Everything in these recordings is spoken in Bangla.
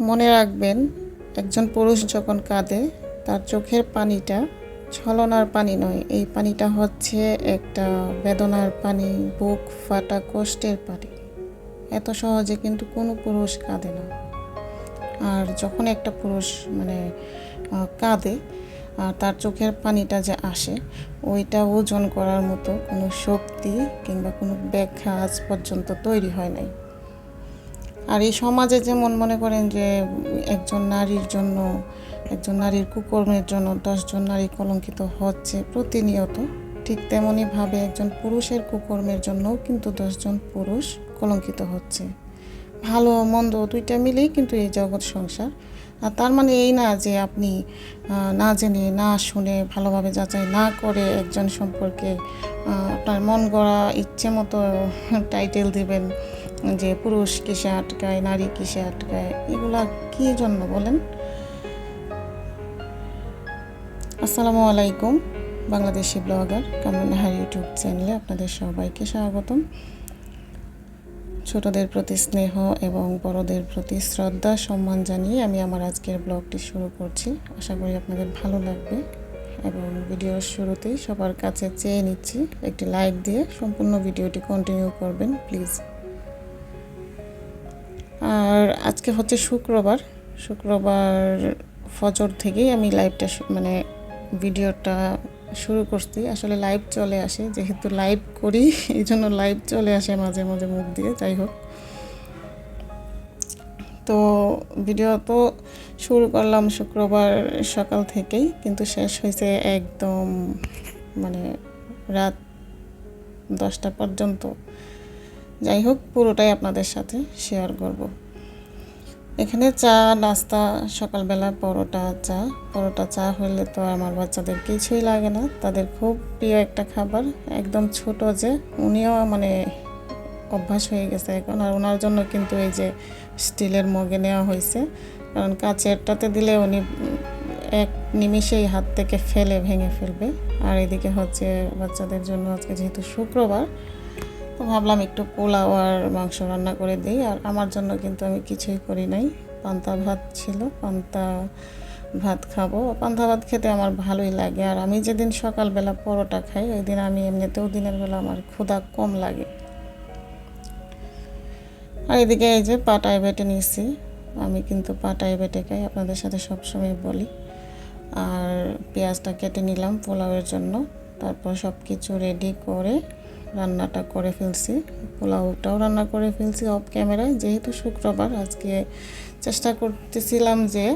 মনে রাখবেন, একজন পুরুষ যখন কাঁদে তার চোখের পানিটা ছলনার পানি নয়, এই পানিটা হচ্ছে একটা বেদনার পানি, বুক ফাটা কষ্টের পানি। এত সহজে কিন্তু কোনো পুরুষ কাঁদে না। আর যখন একটা পুরুষ কাঁদে, আর তার চোখের পানিটা যে আসে, ওইটা ওজন করার মতো কোনো শক্তি কিংবা কোনো ব্যাখ্যা আজ পর্যন্ত তৈরি হয় নাই। আর এই সমাজে যেমন মনে করেন যে একজন নারীর জন্য, একজন নারীর কুকর্মের জন্য 10জন নারী কলঙ্কিত হচ্ছে প্রতিনিয়ত, ঠিক তেমনইভাবে একজন পুরুষের কুকর্মের জন্যও কিন্তু 10জন পুরুষ কলঙ্কিত হচ্ছে। ভালো মন্দ দুইটা মিলেই কিন্তু এই জগৎ সংসার। আর তার মানে এই না যে আপনি না জেনে না শুনে ভালোভাবে যাচাই না করে একজন সম্পর্কে আপনার মন গড়া ইচ্ছে মতো টাইটেল দিবেন যে পুরুষ কিসে আটকায়, নারী কিসে আটকায়। এগুলা কী জন্য বলেন? আসসালামু আলাইকুম। বাংলাদেশি ব্লগার কামরুন নাহার ইউটিউব চ্যানেলে আপনাদের সবাইকে স্বাগতম। ছোটদের প্রতি স্নেহ এবং বড়দের প্রতি শ্রদ্ধা সম্মান জানিয়ে আমি আমার আজকের ব্লগটি শুরু করছি। আশা করি আপনাদের ভালো লাগবে এবং ভিডিওর শুরুতেই সবার কাছে চেয়ে নিচ্ছি একটি লাইক দিয়ে সম্পূর্ণ ভিডিওটি কন্টিনিউ করবেন প্লিজ। আর আজকে হচ্ছে শুক্রবার ফজর থেকেই আমি লাইভটা ভিডিওটা শুরু করছি। আসলে লাইভ চলে আসে, যেহেতু লাইভ করি এই জন্য লাইভ চলে আসে মাঝে মাঝে মুখ দিয়ে। যাই হোক, তো ভিডিও তো শুরু করলাম শুক্রবার সকাল থেকেই, কিন্তু শেষ হয়েছে একদম রাত 10টা পর্যন্ত। যাই হোক, পুরোটাই আপনাদের সাথে শেয়ার করব। এখানে চা নাস্তা, সকালবেলা পরোটা চা হলে তো আমার বাচ্চাদের কিছুই লাগে না, তাদের খুব প্রিয় একটা খাবার। একদম ছোট যে, উনিও অভ্যাস হয়ে গেছে এখন। আর ওনার জন্য কিন্তু এই যে স্টিলের মগে নেওয়া হয়েছে, কারণ কাচেরটাতে দিলে উনি এক নিমিষেই হাত থেকে ভেঙে ফেলবে। আর এদিকে হচ্ছে বাচ্চাদের জন্য আজকে যেহেতু শুক্রবার, তো ভাবলাম একটু পোলাও আর মাংস রান্না করে দিই। আর আমার জন্য কিন্তু আমি কিছুই করি নাই, পান্তা ভাত ছিল, পান্তা ভাত খাবো। পান্তা ভাত খেতে আমার ভালোই লাগে। আর আমি যেদিন সকালবেলা পরোটা খাই, ওই দিন আমি এমনিতেও দিনের বেলা আমার ক্ষুধা কম লাগে। আর এদিকে এই যে পাটায় বেটে নিয়েছি, আমি কিন্তু পাটায় বেটে খাই, আপনাদের সাথে সবসময় বলি। আর পেঁয়াজটা কেটে নিলাম পোলাওয়ের জন্য। তারপর সব কিছু রেডি করে রান্নাটা করে ফেলছি, পোলাওটাও রান্না করে ফেলছি অফ ক্যামেরায়। যেহেতু শুক্রবার, আজকে চেষ্টা করতেছিলাম যে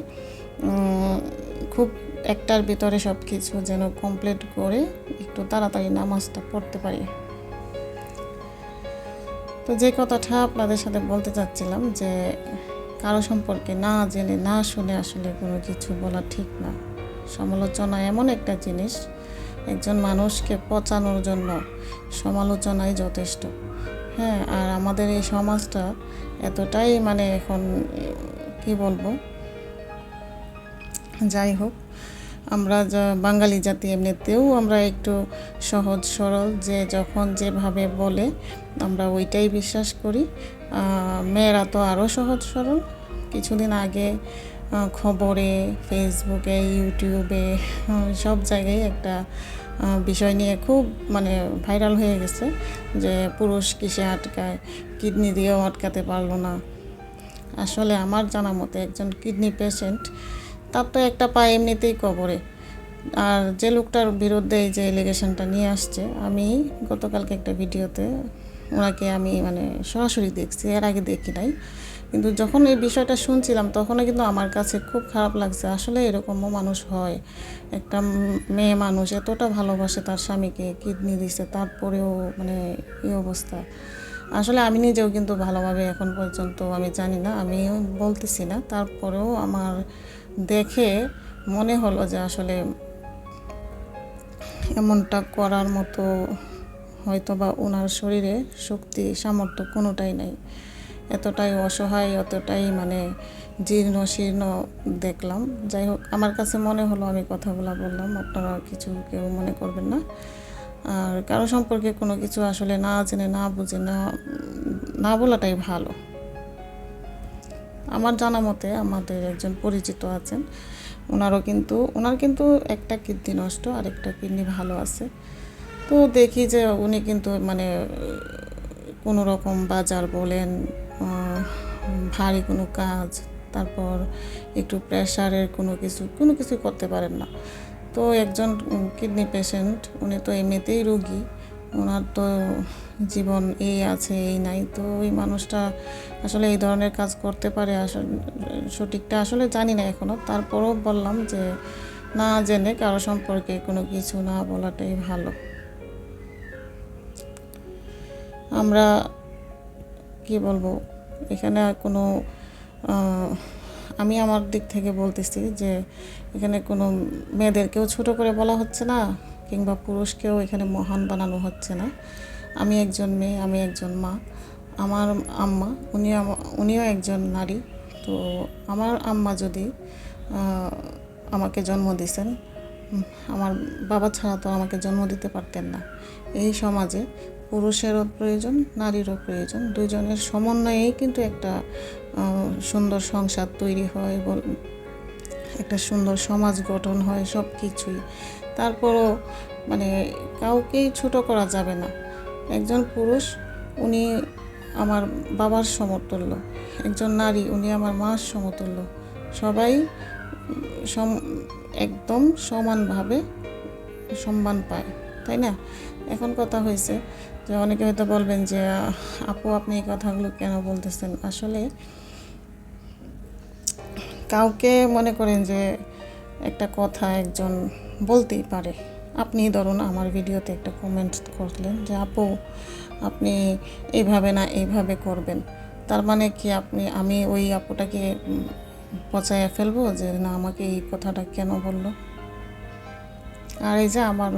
খুব একটার ভিতরে সব কিছু যেন কমপ্লিট করে একটু তাড়াতাড়ি নামাজটা পড়তে পারি। তো যে কথাটা আপনাদের সাথে বলতে চাচ্ছিলাম যে কারো সম্পর্কে না জেনে না শুনে আসলে কোনো কিছু বলা ঠিক না। সমালোচনা এমন একটা জিনিস, একজন মানুষকে পচানোর জন্য সমালোচনাই যথেষ্ট। হ্যাঁ, আর আমাদের এই সমাজটা এতটাই এখন কি বলবো, যাই হোক, আমরা বাঙালি জাতি এমনিতেও আমরা একটু সহজ সরল, যে যখন যেভাবে বলে আমরা ওইটাই বিশ্বাস করি। মেয়েরা তো আরও সহজ সরল। কিছুদিন আগে খবরে, ফেসবুকে, ইউটিউবে, সব জায়গায় একটা বিষয় নিয়ে খুব ভাইরাল হয়ে গেছে যে পুরুষ কিসে আটকায়, কিডনি দিয়েও আটকাতে পারলো না। আসলে আমার জানা মতে একজন কিডনি পেশেন্ট, তার তো একটা পা এমনিতেই কবরে। আর যে লোকটার বিরুদ্ধে এই যে এলিগেশনটা নিয়ে আসছে, আমি গতকালকে একটা ভিডিওতে ওনাকে আমি সরাসরি দেখছি, এর আগে দেখি নাই। কিন্তু যখন এই বিষয়টা শুনছিলাম তখনও কিন্তু আমার কাছে খুব খারাপ লাগছে। আসলে এরকমও মানুষ হয়, একটা মেয়ে মানুষ এতটা ভালোবাসে তার স্বামীকে, কিডনি দিছে, তারপরেও এই অবস্থা। আসলে আমি নিজেও কিন্তু ভালোভাবে এখন পর্যন্ত আমি জানি না, আমিও বলতেছি না, তারপরেও আমার দেখে মনে হলো যে আসলে এমনটা করার মতো হয়তো বা ওনার শরীরে শক্তি সামর্থ্য কোনোটাই নাই। এতটাই অসহায়, এতটাই জীর্ণ শীর্ণ দেখলাম। যাই হোক, আমার কাছে মনে হলো, আমি কথাগুলো বললাম, আপনারা কিছু কেউ মনে করবেন না। আর কারো সম্পর্কে কোনো কিছু আসলে না জেনে না বুঝে না বলাটাই ভালো। আমার জানা মতে আমাদের একজন পরিচিত আছেন, ওনার কিন্তু একটা কিডনি নষ্ট আর একটা কিডনি ভালো আছে। তো দেখি যে উনি কিন্তু মানে কোনো রকম বাজার বলেন, ভারী কোনো কাজ, তারপর একটু প্রেশারের কোনো কিছু করতে পারেন না। তো একজন কিডনি পেশেন্ট, উনি তো এমনিতেই রোগী, ওনার তো জীবন এই আছে এই নাই। তো ওই মানুষটা আসলে এই ধরনের কাজ করতে পারে আসলে সঠিকটা আসলে জানি না এখনও। তারপরেও বললাম যে না জেনে কারো সম্পর্কে কোনো কিছু না বলাটাই ভালো। আমরা কি বলবো, এখানে কোনো আমি আমার দিক থেকে বলতেছি যে এখানে কোনো মেয়েদেরকেও ছোট করে বলা হচ্ছে না, কিংবা পুরুষকেও এখানে মহান বানানো হচ্ছে না। আমি একজন মেয়ে, আমি একজন মা, আমার আম্মা উনিও একজন নারী। তো আমার আম্মা যদি আমাকে জন্ম দিয়েছেন, আমার বাবা ছাড়া তো আমাকে জন্ম দিতে পারতেন না। এই সমাজে পুরুষেরও প্রয়োজন, নারীরও প্রয়োজন, দুজনের সমন্বয়েই কিন্তু একটা সুন্দর সংসার তৈরি হয়, একটা সুন্দর সমাজ গঠন হয়, সব কিছুই। তারপরও মানে কাউকেই ছোট করা যাবে না। একজন পুরুষ উনি আমার বাবার সমতুল্য, একজন নারী উনি আমার মার সমতুল্য। সবাই একদম সমানভাবে সম্মান পায়, তাই না? এখন কথা হয়েছে যে অনেকে হয়তো বলবেন যে আপু আপনি এই কথাগুলো কেন বলতেছেন। আসলে কাউকে মনে করেন যে একটা কথা একজন বলতেই পারে। আপনি ধরুন আমার ভিডিওতে একটা কমেন্ট করলেন যে আপু আপনি এইভাবে না এইভাবে করবেন, তার মানে কি আমি ওই আপুটাকে পচাইয়া ফেলবো যে না আমাকে এই কথাটা কেন বললো? আর এই যে আমার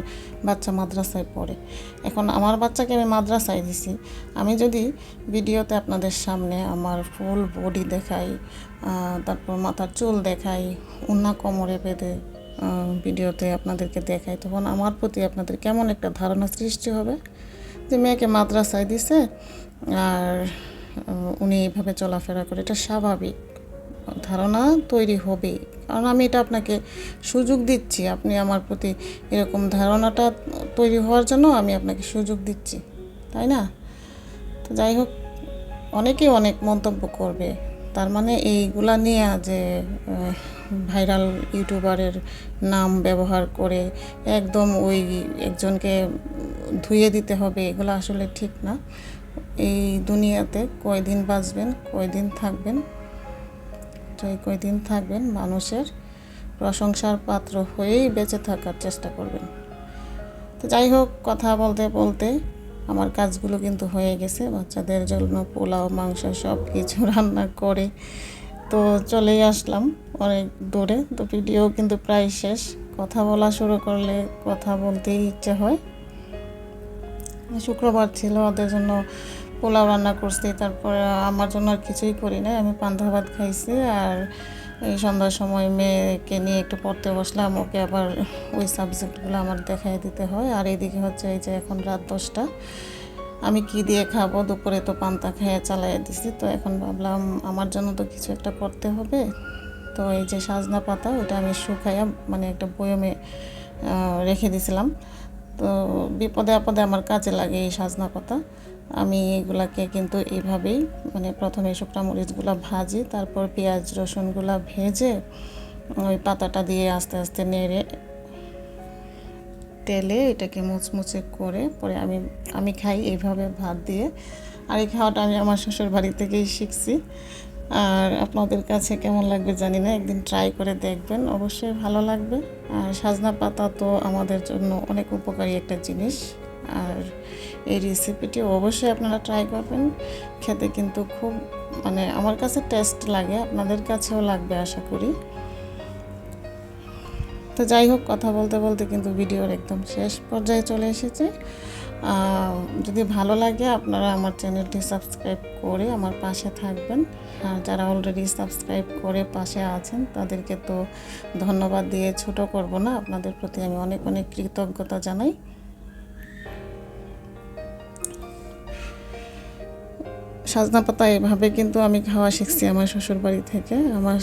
বাচ্চা মাদ্রাসায় পড়ে, এখন আমার বাচ্চাকে আমি মাদ্রাসায় দিছি, আমি যদি ভিডিওতে আপনাদের সামনে আমার ফুল বডি দেখাই, তারপর মাথার চুল দেখাই, ওন্না কোমরে বেঁধে ভিডিওতে আপনাদেরকে দেখাই, তখন আমার প্রতি আপনাদের কেমন একটা ধারণা সৃষ্টি হবে যে মেয়েকে মাদ্রাসায় দিছে আর উনি এইভাবে চলাফেরা করে। এটা স্বাভাবিক ধারণা তৈরি হবেই, কারণ আমি এটা আপনাকে সুযোগ দিচ্ছি। আপনি আমার প্রতি এরকম ধারণাটা তৈরি হওয়ার জন্য আমি আপনাকে সুযোগ দিচ্ছি, তাই না? তো যাই হোক, অনেকেই অনেক মন্তব্য করবে, তার মানে এইগুলা নিয়ে যে ভাইরাল ইউটিউবারের নাম ব্যবহার করে একদম ওই একজনকে ধুয়ে দিতে হবে, এগুলো আসলে ঠিক না। এই দুনিয়াতে কয়দিন বাঁচবেন, কয়দিন থাকবেন, কয়দিন থাকবেন মানুষের প্রশংসার পাত্র হয়েই বেঁচে থাকার চেষ্টা করবেন। তো যাই হোক, কথা বলতে বলতে আমার কাজগুলো কিন্তু হয়ে গেছে। বাচ্চাদের জন্য পোলাও মাংস সব কিছু রান্না করে তো চলেই আসলাম অনেক দূরে। তো ভিডিও কিন্তু প্রায় শেষ। কথা বলা শুরু করলে কথা বলতেই ইচ্ছে হয়। শুক্রবার ছিল, ওদের জন্য পোলাও রান্না করছি, তারপরে আমার জন্য আর কিছুই করি না, আমি পান্তা ভাত খাইছি। আর এই সন্ধ্যার সময় মেয়েকে নিয়ে একটু পড়তে বসলাম, ওকে আবার ওই সাবজেক্টগুলো আমার দেখাই দিতে হয়। আর এইদিকে হচ্ছে এই যে এখন রাত 10টা, আমি কি দিয়ে খাবো, দুপুরে তো পান্তা খেয়ে চালাইয়া দিছি। তো এখন ভাবলাম আমার জন্য তো কিছু একটা করতে হবে। তো এই যে সাজনা পাতা, ওটা আমি শুকাইয়া মানে একটা বয়মে রেখে দিয়েছিলাম। তো বিপদে আপদে আমার কাজে লাগে এই সাজনা পাতা। আমি এগুলাকে কিন্তু এইভাবেই মানে প্রথমে শুকনো মরিচগুলো ভাজি, তারপর পেঁয়াজ রসুনগুলো ভেজে ওই পাতাটা দিয়ে আস্তে আস্তে নেড়ে তেলে এটাকে মুচমুচে করে পরে আমি খাই এইভাবে ভাত দিয়ে। আর এই খাওয়াটা আমি আমার শ্বশুর বাড়ি থেকেই শিখছি। আর আপনাদের কাছে কেমন লাগবে জানি না, একদিন ট্রাই করে দেখবেন, অবশ্যই ভালো লাগবে। আর সাজনা পাতা তো আমাদের জন্য অনেক উপকারী একটা জিনিস। আর এই রেসিপিটি অবশ্যই আপনারা ট্রাই করবেন, খেতে কিন্তু খুব মানে আমার কাছে টেস্ট লাগে, আপনাদের কাছেও লাগবে আশা করি। তো যাই হোক, কথা বলতে বলতে কিন্তু ভিডিওর একদম শেষ পর্যায়ে চলে এসেছে। যদি ভালো লাগে আপনারা আমার চ্যানেলটি সাবস্ক্রাইব করে আমার পাশে থাকবেন। আর যারা অলরেডি সাবস্ক্রাইব করে পাশে আছেন তাদেরকে তো ধন্যবাদ দিয়ে ছোট করব না, আপনাদের প্রতি আমি অনেক অনেক কৃতজ্ঞতা জানাই। সাজনা পাতা এভাবে কিন্তু আমি খাওয়া শিখছি আমার শ্বশুর বাড়ি থেকে। আমার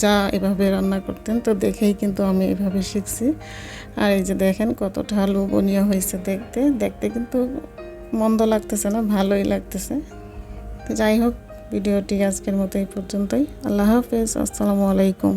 যা এভাবে রান্না করতেন, তো দেখেই কিন্তু আমি এভাবে শিখছি। আর এই যে দেখেন কতটা লোভনীয় হয়েছে দেখতে দেখতে, কিন্তু মন্দ লাগতেছে না, ভালোই লাগতেছে। তো যাই হোক, ভিডিওটি আজকের মতো এই পর্যন্তই। আল্লাহ হাফেজ, আসসালামু আলাইকুম।